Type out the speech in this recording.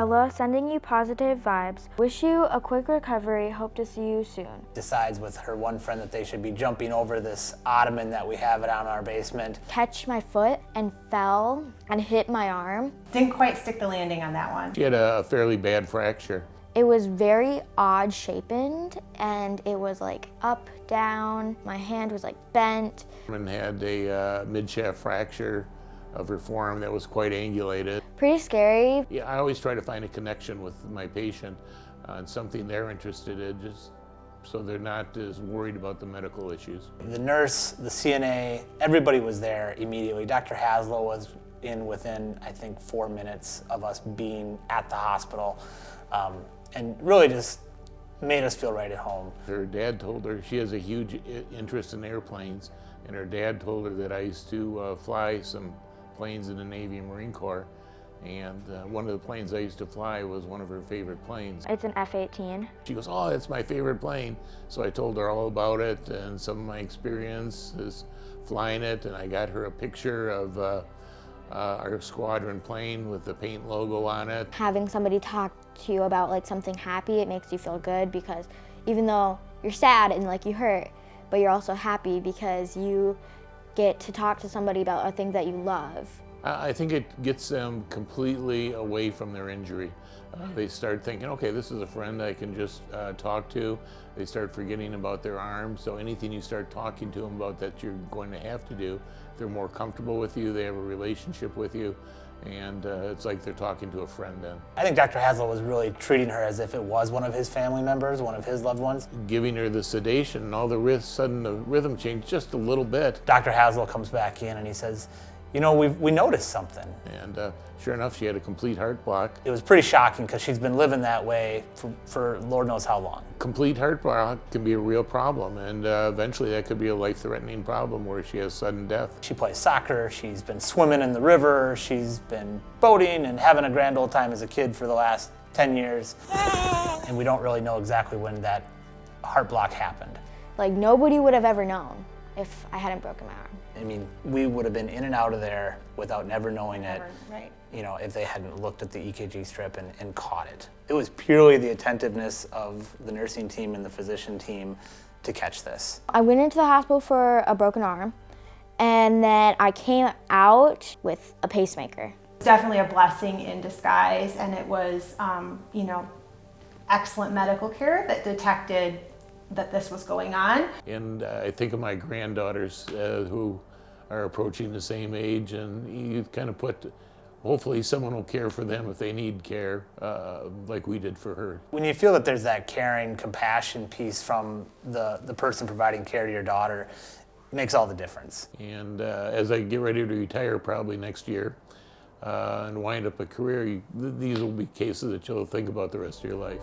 Ella, sending you positive vibes. Wish you a quick recovery. Hope to see you soon. Decides with her one friend that they should be jumping over this ottoman that we have down in our basement. Catch my foot and fell and hit my arm. Didn't quite stick the landing on that one. She had a fairly bad fracture. It was very odd shapen and it was like up, down. My hand was like bent. And had a mid-shaft fracture of her forearm that was quite angulated. Pretty scary. Yeah, I always try to find a connection with my patient on something they're interested in, just so they're not as worried about the medical issues. The nurse, the CNA, everybody was there immediately. Dr. Haslow was in within, I think, 4 minutes of us being at the hospital, and really just made us feel right at home. Her dad told her she has a huge interest in airplanes, and her dad told her that I used to fly some planes in the Navy and Marine Corps, and one of the planes I used to fly was one of her favorite planes. It's an F-18. She goes, "Oh, that's my favorite plane." So I told her all about it and some of my experiences flying it, and I got her a picture of our squadron plane with the paint logo on it. Having somebody talk to you about like something happy, it makes you feel good, because even though you're sad and like you hurt, but you're also happy because you get to talk to somebody about a thing that you love. I think it gets them completely away from their injury. They start thinking, okay, this is a friend I can just talk to. They start forgetting about their arm. So anything you start talking to them about that you're going to have to do, they're more comfortable with you, they have a relationship with you, and it's like they're talking to a friend then. I think Dr. Haslow was really treating her as if it was one of his family members, one of his loved ones. Giving her the sedation, and all the sudden the rhythm changed just a little bit. Dr. Haslow comes back in and he says, "You know, we noticed something." And sure enough, she had a complete heart block. It was pretty shocking because she's been living that way for Lord knows how long. Complete heart block can be a real problem, and eventually that could be a life-threatening problem where she has sudden death. She plays soccer, she's been swimming in the river, she's been boating and having a grand old time as a kid for the last 10 years. And we don't really know exactly when that heart block happened. Like nobody would have ever known if I hadn't broken my arm. I mean, we would have been in and out of there without never knowing it, Right. you know, if they hadn't looked at the EKG strip and caught it. It was purely the attentiveness of the nursing team and the physician team to catch this. I went into the hospital for a broken arm, and then I came out with a pacemaker. It's definitely a blessing in disguise, and it was, excellent medical care that detected that this was going on. And I think of my granddaughters who are approaching the same age, and you kind of put, hopefully someone will care for them if they need care, like we did for her. When you feel that there's that caring, compassion piece from the person providing care to your daughter, it makes all the difference. And as I get ready to retire probably next year and wind up a career, these will be cases that you'll think about the rest of your life.